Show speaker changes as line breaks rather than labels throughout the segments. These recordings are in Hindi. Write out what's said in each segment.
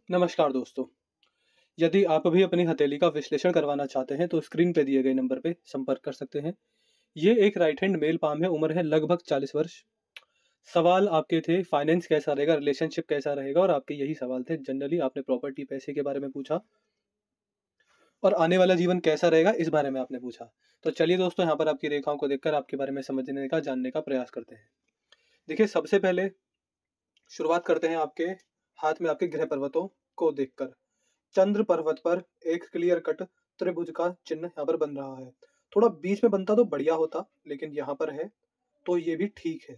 नमस्कार दोस्तों। यदि आप भी अपनी हथेली का विश्लेषण करवाना चाहते हैं तो स्क्रीन पे दिए गए नंबर पे संपर्क कर सकते हैं। ये एक राइट हैंड मेल पाम है, उम्र है लगभग 40 वर्ष। सवाल आपके थे फाइनेंस कैसा रहेगा, रिलेशनशिप कैसा रहेगा, और आपके यही सवाल थे। जनरली आपने प्रॉपर्टी, पैसे के बारे में पूछा और आने वाला जीवन कैसा रहेगा इस बारे में आपने पूछा। तो चलिए दोस्तों, यहाँ पर आपकी रेखाओं को देखकर आपके बारे में समझने का, जानने का प्रयास करते हैं। देखिए, सबसे पहले शुरुआत करते हैं आपके हाथ में आपके गृह पर्वतों को देखकर। चंद्र पर्वत पर एक क्लियर कट त्रिभुज का चिन्ह यहाँ पर बन रहा है। थोड़ा बीच में बनता तो बढ़िया होता, लेकिन यहाँ पर है तो ये भी ठीक है।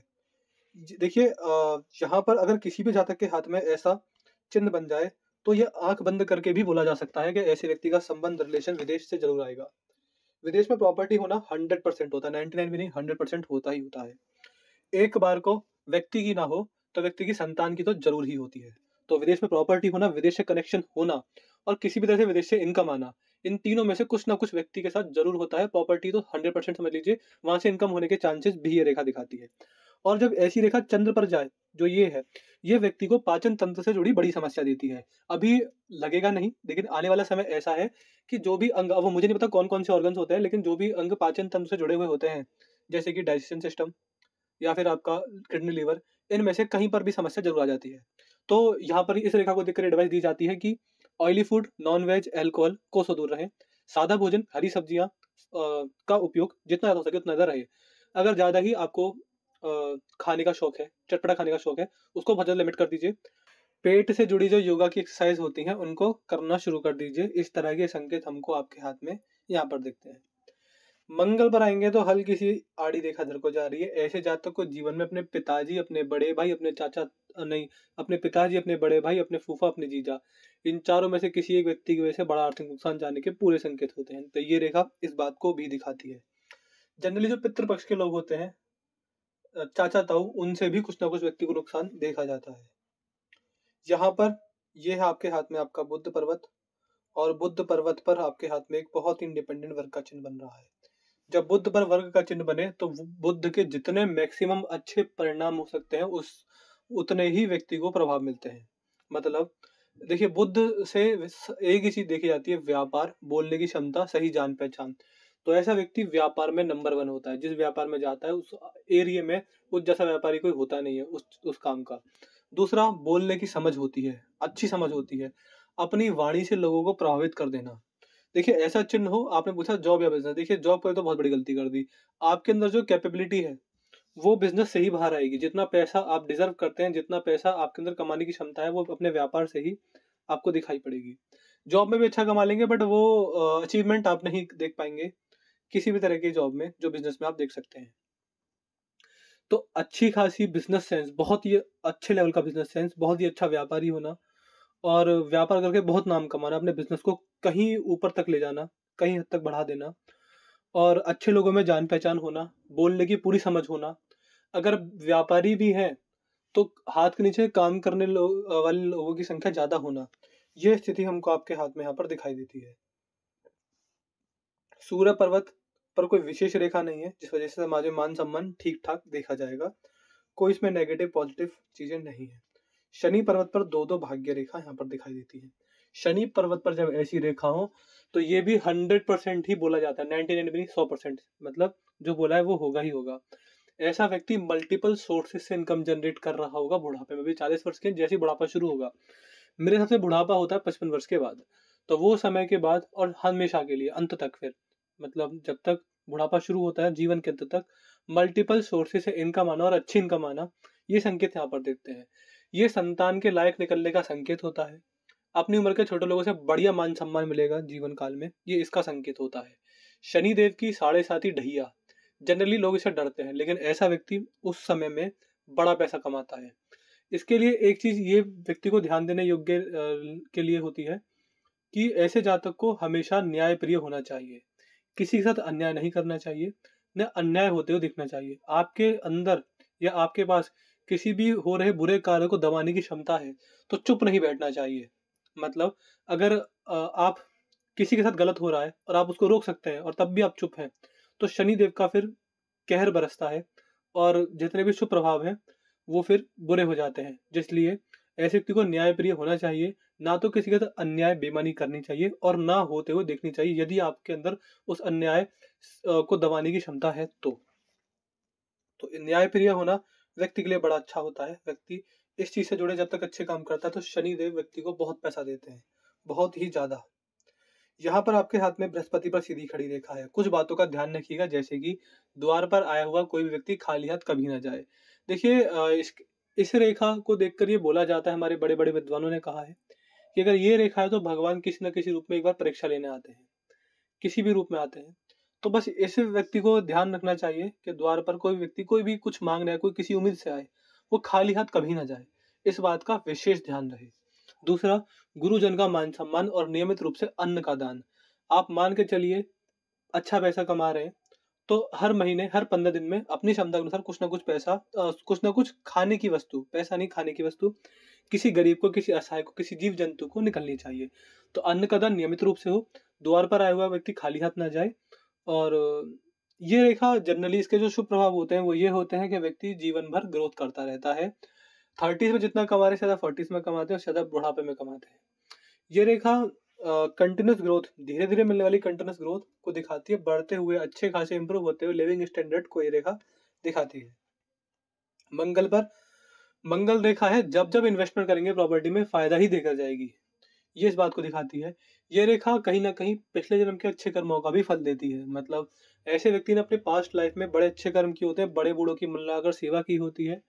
देखिए, यहाँ पर अगर किसी भी जातक के हाथ में ऐसा चिन्ह बन जाए तो ये आंख बंद करके भी बोला जा सकता है कि ऐसे व्यक्ति का संबंध, रिलेशन विदेश से जरूर आएगा। विदेश में प्रॉपर्टी होना 100% होता है, 99 भी नहीं, 100% होता ही होता है। एक बार को व्यक्ति की ना हो तो व्यक्ति की संतान की तो जरूर ही होती है। तो विदेश में प्रॉपर्टी होना, विदेश से कनेक्शन होना और किसी भी तरह से विदेश से इनकम आना, इन तीनों में से कुछ ना कुछ व्यक्ति के साथ जरूर होता है। प्रॉपर्टी तो 100% समझ लीजिए, वहां से इनकम होने के चांसेस भी ये रेखा दिखाती है। और जब ऐसी रेखा चंद्र पर जाए, जो ये है, ये व्यक्ति को पाचन तंत्र से जुड़ी बड़ी समस्या देती है। अभी लगेगा नहीं, लेकिन आने वाला समय ऐसा है कि जो भी अंग, अब वो मुझे नहीं पता कौन कौन से ऑर्गन्स होते हैं, लेकिन जो भी अंग पाचन तंत्र से जुड़े हुए होते हैं, जैसे कि डाइजेशन सिस्टम या फिर आपका किडनी, लिवर, इनमें से कहीं पर भी समस्या ज़रूर आ जाती है। तो यहाँ पर इस रेखा को देखकर एडवाइस दी जाती है कि ऑयली फूड, नॉन-वेज, अल्कोहल को से दूर रहें। सादा भोजन, हरी सब्जियाँ का उपयोग जितना ज़्यादा हो सके उतना ज़्यादा रहे। अगर ज़्यादा ही आपको खाने का शौक है, चटपटा खाने का शौक है, उसको बहुत ज़्यादा लिमिट कर दीजिए। पेट से जुड़ी जो योगा की एक्सरसाइज होती हैं, उनको करना शुरू कर दीजिए। इस तरह के संकेत हमको आपके हाथ में यहाँ पर दिखते हैं। मंगल पर आएँगे तो हल्की सी आड़ी रेखा इधर को जा रही है। ऐसे जातक को जीवन में अपने पिताजी, अपने बड़े भाई, अपने चाचा, नहीं, अपने पिताजी, अपने बड़े भाई, अपने फूफा, अपने जीजा, इन चारों में से किसी एक व्यक्ति की वजह से बड़ा आर्थिक नुकसान जाने के पूरे संकेत होते हैं। तो ये रेखा इस बात को भी दिखाती है। जनरली जो पितृ पक्ष के लोग होते हैं, चाचा ताऊ, उनसे भी कुछ ना कुछ व्यक्ति को नुकसान देखा जाता है। यहाँ पर ये है आपके हाथ में आपका बुध पर्वत, और बुध पर्वत पर आपके हाथ में एक बहुत ही इंडिपेंडेंट वर्ग का चिन्ह बन रहा है। जब बुध पर वर्ग का चिन्ह बने तो बुध के जितने मैक्सिमम अच्छे परिणाम हो सकते हैं, उस उतने ही व्यक्ति को प्रभाव मिलते हैं। मतलब देखिए, बुध से एक ही चीज देखी जाती है, व्यापार, बोलने की क्षमता, सही जान पहचान। तो ऐसा व्यक्ति व्यापार में नंबर 1 होता है। जिस व्यापार में जाता है उस एरिया में उस जैसा व्यापारी कोई होता नहीं है उस काम का। दूसरा, बोलने की समझ होती है, अच्छी समझ होती है, अपनी वाणी से लोगों को प्रभावित कर देना। देखिए, ऐसा चिन्ह हो, आपने पूछा जॉब या बिज़नेस, देखिए जॉब पे तो बहुत बड़ी गलती कर दी। आपके अंदर जो कैपेबिलिटी है, वो बिज़नेस से ही बाहर आएगी। जितना पैसा आप डिज़र्व करते हैं, जितना पैसा आपके अंदर कमाने की क्षमता है, वो अपने व्यापार से ही आपको दिखाई पड़ेगी। जॉब में भी अच्छा कमा लेंगे, बट वो अचीवमेंट आप नहीं देख पाएँगे, किसी भी तरह की जॉब में, जो बिज़नेस में आप देख सकते हैं। तो अच्छी खासी बिज़नेस सेंस, बहुत ही अच्छे लेवल का बिज़नेस सेंस, बहुत ही अच्छा व्यापारी होना और व्यापार करके बहुत नाम कमाना, अपने बिज़नेस को कहीं ऊपर तक ले जाना, कहीं हद तक बढ़ा देना, और अच्छे लोगों में जान-पहचान होना, बोलने की पूरी समझ होना। अगर व्यापारी भी हैं, तो हाथ के नीचे काम करने वाले लोगों की संख्या ज़्यादा होना। ये स्थिति हमको आपके हाथ में यहाँ पर दिखाई देती है। सूर्य पर्वत पर कोई विशेष रेखा नहीं है, जिस वजह से समाज में मान-सम्मान ठीक-ठाक देखा जाएगा। कोई इसमें नेगेटिव, पॉजिटिव चीज़ें नहीं है। शनि पर्वत पर 2-2 भाग्य रेखा यहाँ पर दिखाई देती है। शनि पर्वत पर जब ऐसी रेखा हो, तो ये भी 100% ही बोला जाता है, 99 भी नहीं, 100%, मतलब जो बोला है वो होगा ही होगा। ऐसा व्यक्ति मल्टीपल सोर्सेस से इनकम जनरेट कर रहा होगा बुढ़ापे में भी। 40 वर्ष के जैसे ही बुढ़ापा शुरू होगा, मेरे हिसाब से बुढ़ापा होता है 55 वर्ष के बाद। तो वो समय के बाद और हमेशा के लिए अंत तक, फिर मतलब जब तक बुढ़ापा शुरू होता है, जीवन के अंत तक मल्टीपल सोर्सेस से इनकम आना और अच्छी इनकम आना, ये संकेत यहाँ पर देखते हैं। ये संतान के लायक निकलने का संकेत होता है। अपनी उम्र के छोटे लोगों से बढ़िया मान सम्मान मिलेगा जीवन काल में, ये इसका संकेत होता है। शनि देव की 7.5 ढैया, जनरली लोग इससे डरते हैं, लेकिन ऐसा व्यक्ति उस समय में बड़ा पैसा कमाता है। इसके लिए एक चीज ये व्यक्ति को ध्यान देने योग्य के लिए होती है कि ऐसे जातक को हमेशा न्यायप्रिय होना चाहिए। किसी के साथ अन्याय नहीं करना चाहिए, न अन्याय होते हुए दिखना चाहिए। आपके अंदर या आपके पास किसी भी हो रहे बुरे कार्य को दबाने की क्षमता है, तो चुप नहीं बैठना चाहिए। मतलब अगर आप किसी के साथ गलत हो रहा है और आप उसको रोक सकते हैं और तब भी आप चुप हैं, तो शनिदेव का फिर कहर बरसता है और जितने भी शुभ प्रभाव हैं, वो फिर बुरे हो जाते हैं। जिसलिए ऐसे व्यक्ति को न्यायप्रिय होना चाहिए, ना तो किसी के साथ अन्याय बेईमानी करनी चाहिए और ना होते हुए देखनी चाहिए, यदि आपके अंदर उस अन्याय को दबाने की क्षमता है तो न्यायप्रिय होना व्यक्ति के लिए बड़ा अच्छा होता है। व्यक्ति इस चीज से जुड़े जब तक अच्छे काम करता है तो शनिदेव व्यक्ति को बहुत पैसा देते हैं, बहुत ही ज्यादा। यहाँ पर आपके हाथ में बृहस्पति पर सीधी खड़ी रेखा है। कुछ बातों का ध्यान रखिएगा, जैसे कि द्वार पर आया हुआ कोई भी व्यक्ति खाली हाथ कभी ना जाए। देखिए इस रेखा को देखकर ये बोला जाता है, हमारे बड़े बड़े विद्वानों ने कहा है कि अगर ये रेखा है तो भगवान किसी न किसी रूप में एक बार परीक्षा लेने आते हैं, किसी भी रूप में आते हैं। तो बस ऐसे व्यक्ति को ध्यान रखना चाहिए कि द्वार पर कोई व्यक्ति कोई भी कुछ मांग रहा है, कोई किसी उम्मीद से आए, वो खाली हाथ कभी ना जाए, इस बात का विशेष ध्यान रहे। दूसरा, गुरुजन का मान सम्मान और नियमित रूप से अन्न का दान। आप मान के चलिए अच्छा पैसा कमा रहे हैं तो हर महीने, हर 15 दिन में अपनी क्षमता के अनुसार कुछ ना कुछ पैसा, कुछ ना कुछ खाने की वस्तु, पैसा नहीं, खाने की वस्तु किसी गरीब को, किसी असहाय को, किसी जीव जंतु को निकलनी चाहिए। तो अन्न का दान नियमित रूप से हो, द्वार पर आया हुआ व्यक्ति खाली हाथ ना जाए। और ये रेखा जनरली इसके जो शुभ प्रभाव होते हैं वो ये होते हैं कि व्यक्ति जीवन भर ग्रोथ करता रहता है। 30s में जितना कमा रहे हैं, शायद 40s में कमाते हैं और शायद बुढ़ापे में कमाते हैं। ये रेखा कंटिन्यूस ग्रोथ, धीरे धीरे मिलने वाली कंटिन्यूस ग्रोथ को दिखाती है, बढ़ते हुए अच्छे खासे इंप्रूव होते हुए लिविंग स्टैंडर्ड को ये रेखा दिखाती है। मंगल रेखा है, जब जब इन्वेस्टमेंट करेंगे प्रॉपर्टी में फायदा ही देकर जाएगी, ये इस बात को दिखाती है। ये रेखा कहीं ना कहीं पिछले जन्म के अच्छे कर्मों का भी फल देती है। मतलब ऐसे व्यक्ति ने अपने पास्ट लाइफ में बड़े अच्छे कर्म किए होते हैं, बड़े बूढ़ों की मिलाकर सेवा की होती है,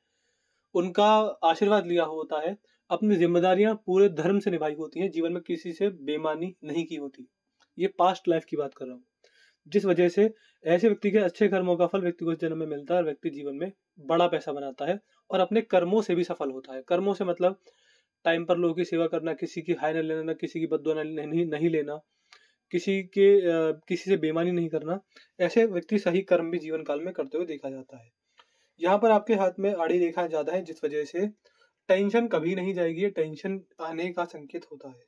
उनका आशीर्वाद लिया होता है, अपनी जिम्मेदारियां पूरे धर्म से निभाई होती हैं, जीवन में किसी से बेईमानी नहीं की होती। ये पास्ट लाइफ की बात कर रहा हूँ, जिस वजह से ऐसे व्यक्ति के अच्छे कर्मों का फल व्यक्ति को इस जन्म में मिलता है और व्यक्ति जीवन में बड़ा पैसा बनाता है और अपने कर्मों से भी सफल होता है। कर्मों से मतलब टाइम पर लोगों की सेवा करना, किसी की हाय न लेना, किसी की बद्दुआ नहीं लेना, किसी से बेईमानी नहीं करना। ऐसे व्यक्ति सही कर्म भी जीवन काल में करते हुए देखा जाता है। यहाँ पर आपके हाथ में आड़ी रेखाएं ज्यादा है, जिस वजह से टेंशन कभी नहीं जाएगी, ये टेंशन आने का संकेत होता है।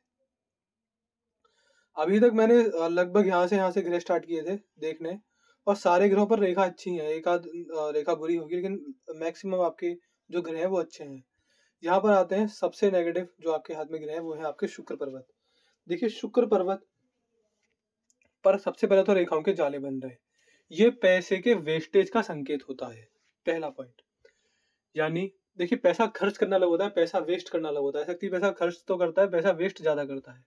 अभी तक मैंने लगभग यहाँ से ग्रह स्टार्ट किए थे देखने, और सारे ग्रहों पर रेखा अच्छी है, एक आध रेखा बुरी होगी, लेकिन मैक्सिमम आपके जो ग्रह हैं वो अच्छे हैं। यहाँ पर आते हैं सबसे नेगेटिव जो आपके हाथ में ग्रह है, वो है आपके शुक्र पर्वत। देखिए शुक्र पर्वत पर सबसे पहले तो रेखाओं के जाले बन रहे हैं, ये पैसे के वेस्टेज का संकेत होता है, पहला पॉइंट। यानी देखिए पैसा खर्च करना अलग होता है, पैसा वेस्ट करना अलग होता है। शक्ति पैसा खर्च तो करता है, पैसा वेस्ट ज्यादा करता है,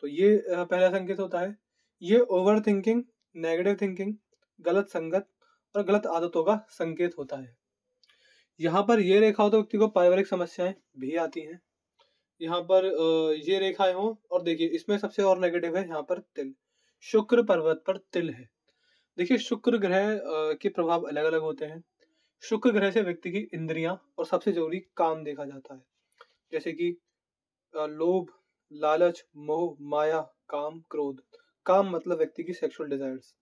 तो ये पहला संकेत होता है। ये ओवर थिंकिंग, नेगेटिव थिंकिंग, गलत संगत और गलत आदतों का संकेत होता है। यहाँ पर ये रेखा हो तो व्यक्ति को पारिवारिक समस्याएं भी आती हैं। यहाँ पर ये रेखाएं हो, और देखिए इसमें सबसे और नेगेटिव है यहाँ पर तिल, शुक्र पर्वत पर तिल है। देखिए शुक्र ग्रह के प्रभाव अलग अलग होते हैं। शुक्र ग्रह से व्यक्ति की इंद्रियां और सबसे जरूरी काम देखा जाता है, जैसे कि लोभ, लालच, मोह, माया, काम, क्रोध। काम मतलब व्यक्ति की सेक्सुअल डिजायर्स,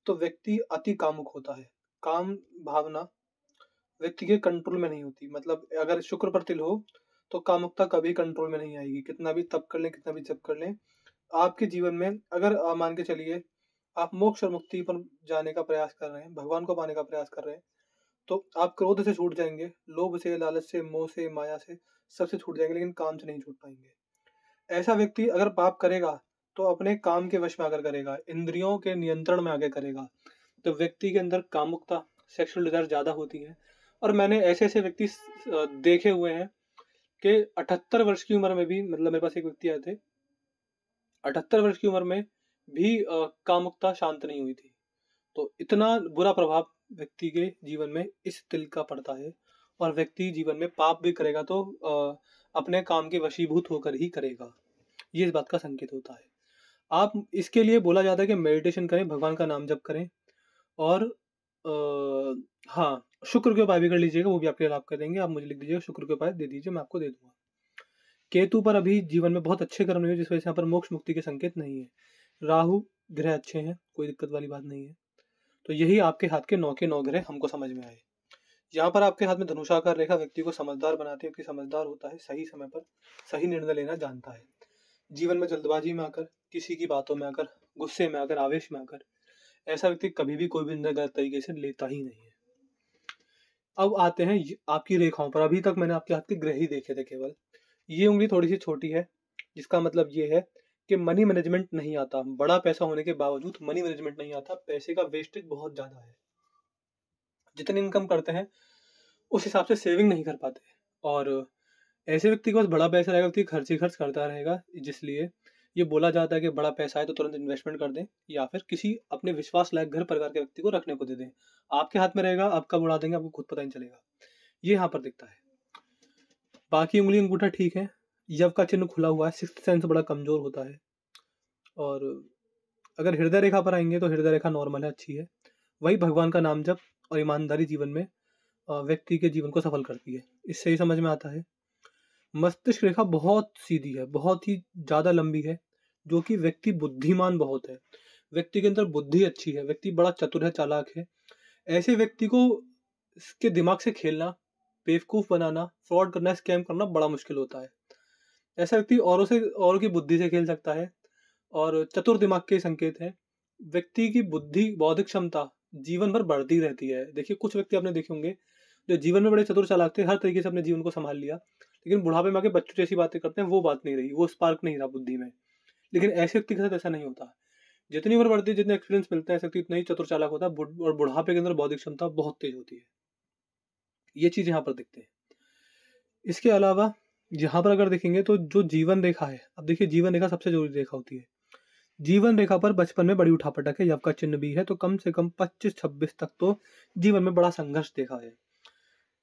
तो व्यक्ति अति कामुक होता है। काम भावना व्यक्ति के कंट्रोल में नहीं होती। मतलब अगर शुक्र पर तिल हो तो कामुकता कभी कंट्रोल में नहीं आएगी, कितना भी तप कर लें, कितना भी जप कर लें। आपके जीवन में अगर मान के चलिए आप मोक्ष और मुक्ति पर जाने का प्रयास कर रहे हैं, भगवान को पाने का प्रयास कर रहे हैं, तो आप क्रोध से छूट जाएंगे, लोभ से, लालच से, मोह से, माया से, सबसे छूट जाएंगे, लेकिन काम से नहीं छूट पाएंगे। ऐसा व्यक्ति अगर पाप करेगा तो अपने काम के वश में आकर करेगा, इंद्रियों के नियंत्रण में आकर करेगा, तो व्यक्ति के अंदर कामुकता, सेक्सुअल डिजायर ज्यादा होती है। और मैंने ऐसे ऐसे व्यक्ति देखे हुए हैं कि 78 वर्ष की उम्र में भी, मतलब मेरे पास एक व्यक्ति आए थे, 78 वर्ष की उम्र में भी कामुकता शांत नहीं हुई थी। तो इतना बुरा प्रभाव व्यक्ति के जीवन में इस तिल का पड़ता है, और व्यक्ति जीवन में पाप भी करेगा तो अपने काम के वशीभूत होकर ही करेगा, ये इस बात का संकेत होता है। आप इसके लिए बोला जाता है कि मेडिटेशन करें, भगवान का नाम जप करें, और हाँ, शुक्र के उपाय भी कर लीजिएगा, वो भी आपके लाभ कर देंगे। आप मुझे लिख दीजिएगा शुक्र के उपाय दे दीजिए, मैं आपको दे दूंगा। केतु पर अभी जीवन में बहुत अच्छे कर्म नहीं हुए, जिस वजह से यहाँ पर मोक्ष मुक्ति के संकेत नहीं है। राहु ग्रह अच्छे हैं, कोई दिक्कत वाली बात नहीं है। तो यही आपके हाथ के 9 के 9 ग्रह हमको समझ में आए। यहाँ पर आपके हाथ में धनुषाकार रेखा व्यक्ति को समझदार बनाती है, क्योंकि समझदार होता है, सही समय पर सही निर्णय लेना जानता है। जीवन में जल्दबाजी में आकर, किसी की बातों में आकर, गुस्से में आकर, आवेश में आकर, ऐसा व्यक्ति कभी भी कोई भी निर्णय गलत तरीके से लेता ही नहीं है। अब आते हैं आपकी रेखाओं पर। अभी तक मैंने आपके हाथ के ग्रह ही देखे थे केवल, ये उंगली थोड़ी सी छोटी है, जिसका मतलब ये है कि मनी मैनेजमेंट नहीं आता। बड़ा पैसा होने के बावजूद मनी मैनेजमेंट नहीं आता, पैसे का वेस्टेज बहुत ज़्यादा है। जितनी इनकम करते हैं उस हिसाब से सेविंग नहीं कर पाते, और ऐसे व्यक्ति के पास बड़ा पैसा रहेगा, व्यक्ति खर्च ही खर्च करता रहेगा। जिसलिए ये बोला जाता है कि बड़ा पैसा है तो तुरंत इन्वेस्टमेंट कर दें, या फिर किसी अपने विश्वास लायक घर परिवार के व्यक्ति को रखने को दे दें। आपके हाथ में रहेगा, आप कब उड़ा देंगे आपको खुद पता नहीं चलेगा। ये यहाँ पर दिखता है। बाकी उंगली अंगूठा ठीक है, यव का चिन्ह खुला हुआ है, सिक्स्थ सेंस बड़ा कमजोर होता है। और अगर हृदय रेखा पर आएंगे तो हृदय रेखा नॉर्मल है, अच्छी है। वही भगवान का नाम जप और ईमानदारी जीवन में व्यक्ति के जीवन को सफल करती है, इससे ही समझ में आता है। मस्तिष्क रेखा बहुत सीधी है, बहुत ही ज्यादा लंबी है, जो कि व्यक्ति बुद्धिमान बहुत है, व्यक्ति के अंदर बुद्धि अच्छी है, व्यक्ति बड़ा चतुर है, चालाक है। ऐसे व्यक्ति को इसके दिमाग से खेलना, बेवकूफ बनाना, फ्रॉड करना, स्कैम करना बड़ा मुश्किल होता है। ऐसा व्यक्ति औरों की बुद्धि से खेल सकता है, और चतुर दिमाग के संकेत हैं। व्यक्ति की बुद्धि, बौद्धिक क्षमता जीवन भर बढ़ती रहती है। देखिए कुछ व्यक्ति आपने देखे होंगे जो जीवन में बड़े चतुर चालाक थे, हर तरीके से अपने जीवन को संभाल लिया, लेकिन बुढ़ापे में आके बच्चों जैसी बातें करते हैं, वो बात नहीं रही, वो स्पार्क नहीं रहा बुद्धि में। लेकिन ऐसे व्यक्ति के साथ ऐसा नहीं होता। जितनी उम्र बढ़ती है, जितने एक्सपीरियंस मिलते हैं, ऐसे व्यक्ति उतना ही चतुर चालाक होता है, और बुढ़ापे के अंदर बौद्धिक क्षमता बहुत तेज होती है। ये चीज यहाँ पर दिखते हैं। इसके अलावा यहाँ पर अगर देखेंगे तो जो जीवन रेखा है, अब देखिए जीवन रेखा सबसे जरूरी रेखा होती है। जीवन रेखा पर बचपन में बड़ी उठापटक है, यव का चिन्ह भी है, तो कम से कम 25-26 तक तो जीवन में बड़ा संघर्ष देखा है।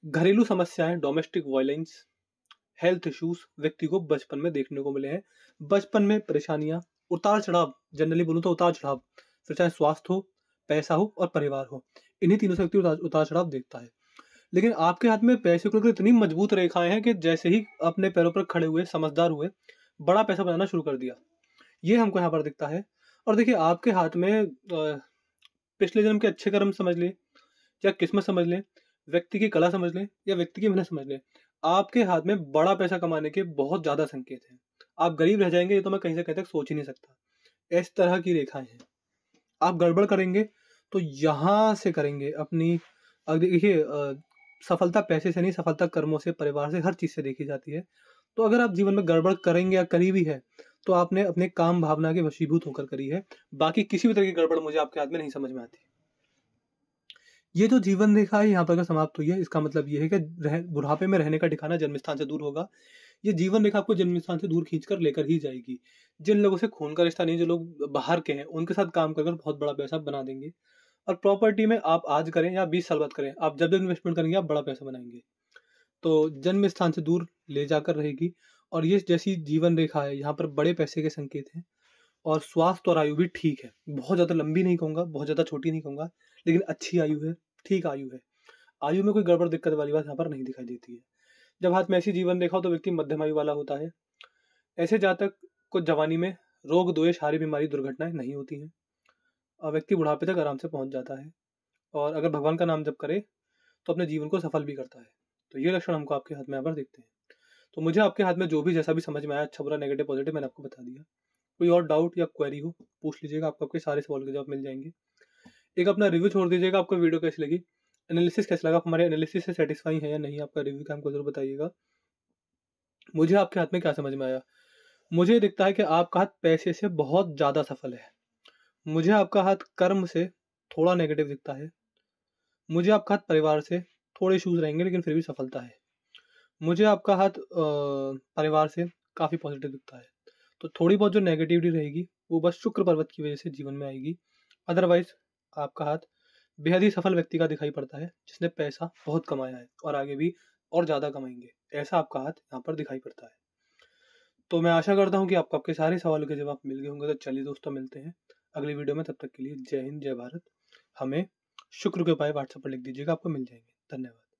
घरेलू समस्याएं, डोमेस्टिक वायलेंस, हेल्थ इश्यूज व्यक्ति को बचपन में देखने को मिले हैं। बचपन में परेशानियां, उतार चढ़ाव, जनरली बोलूं तो उतार चढ़ाव, फिर चाहे स्वास्थ्य हो, पैसा हो और परिवार हो, इन्हीं तीनों से व्यक्ति उतार चढ़ाव देखता है। लेकिन आपके हाथ में पैसे को लेकर इतनी मजबूत रेखाएं हैं कि जैसे ही अपने पैरों पर खड़े हुए, समझदार हुए, बड़ा पैसा बनाना शुरू कर दिया। ये हमको यहाँ पर दिखता है। और देखिए आपके हाथ में पिछले जन्म के अच्छे कर्म समझ ले, या किस्मत समझ ले, व्यक्ति की कला समझ ले, या व्यक्ति की मेहनत समझ ले, आपके हाथ में बड़ा पैसा कमाने के बहुत ज्यादा संकेत हैं। आप गरीब रह जाएंगे ये तो मैं कहीं से कहीं तक सोच ही नहीं सकता। इस तरह की रेखाएं हैं। आप गड़बड़ करेंगे तो यहाँ से करेंगे अपनी। अब देखिए सफलता पैसे से नहीं, सफलता कर्मों से, परिवार से, हर चीज से देखी जाती है। तो अगर आप जीवन में गड़बड़ करेंगे या करी भी है तो आपने अपने काम भावना के वशीभूत होकर करी है। बाकी किसी भी तरह की गड़बड़ मुझे आपके हाथ में नहीं समझ में आती। ये जो जीवन रेखा है यहाँ पर अगर समाप्त हुई है, इसका मतलब ये है कि बुढ़ापे में रहने का ठिकाना जन्म स्थान से दूर होगा। ये जीवन रेखा आपको जन्म स्थान से दूर खींचकर लेकर ही जाएगी। जिन लोगों से खून का रिश्ता नहीं, जो लोग बाहर के हैं, उनके साथ काम कर बहुत बड़ा पैसा बना देंगे। और प्रॉपर्टी में आप आज करें या 20 साल बाद करें, आप जब जब इन्वेस्टमेंट करेंगे आप बड़ा पैसा बनाएंगे। तो जन्म स्थान से दूर ले जाकर रहेगी। और ये जैसी जीवन रेखा है, यहाँ पर बड़े पैसे के संकेत हैं। और स्वास्थ्य और आयु भी ठीक है, बहुत ज़्यादा लंबी नहीं कहूँगा, बहुत ज़्यादा छोटी नहीं कहूँगा, लेकिन अच्छी आयु है, ठीक आयु है। आयु में कोई गड़बड़ दिक्कत वाली बात यहाँ पर नहीं दिखाई देती है। जब हाथ में ऐसी जीवन रेखा हो तो व्यक्ति मध्यम आयु वाला होता है। ऐसे जातक को जवानी में रोग, द्वेष, हारी, बीमारी, दुर्घटनाएं नहीं होती हैं, और व्यक्ति बुढ़ापे तक आराम से पहुंच जाता है। और अगर भगवान का नाम जप करे तो अपने जीवन को सफल भी करता है। तो ये लक्षण हमको आपके हाथ में यहाँ पर दिखते हैं। तो मुझे आपके हाथ में जो भी जैसा भी समझ में आया, अच्छा बुरा नेगेटिव पॉजिटिव, मैंने आपको बता दिया। कोई और डाउट या क्वेरी हो पूछ लीजिएगा, आपको आपके सारे सवाल के जवाब मिल जाएंगे। एक अपना रिव्यू छोड़ दीजिएगा, आपको वीडियो कैसी लगी, एनालिसिस कैसा लगा, आप हमारे एनालिसिस से सेटिस्फाई है या नहीं, आपका रिव्यू का हमको जरूर बताइएगा। मुझे आपके हाथ में क्या समझ में आया? मुझे दिखता है कि आपका हाथ पैसे से बहुत ज़्यादा सफल है। मुझे आपका हाथ कर्म से थोड़ा नेगेटिव दिखता है। मुझे आपका हाथ परिवार से थोड़े इश्यूज रहेंगे लेकिन फिर भी सफलता है। मुझे आपका हाथ परिवार से काफ़ी पॉजिटिव दिखता है। तो थोड़ी बहुत जो नेगेटिविटी रहेगी वो बस शुक्र पर्वत की वजह से जीवन में आएगी। अदरवाइज आपका हाथ बेहद ही सफल व्यक्ति का दिखाई पड़ता है, जिसने पैसा बहुत कमाया है और आगे भी और ज़्यादा कमाएंगे, ऐसा आपका हाथ यहाँ पर दिखाई पड़ता है। तो मैं आशा करता हूँ कि आपको आपके सारे सवालों के जवाब मिल गए होंगे। तो चलिए दोस्तों, मिलते हैं अगली वीडियो में। तब तक के लिए जय हिंद, जय भारत। हमें शुक्र के उपाय व्हाट्सएप पर लिख दीजिएगा, आपको मिल जाएंगे। धन्यवाद।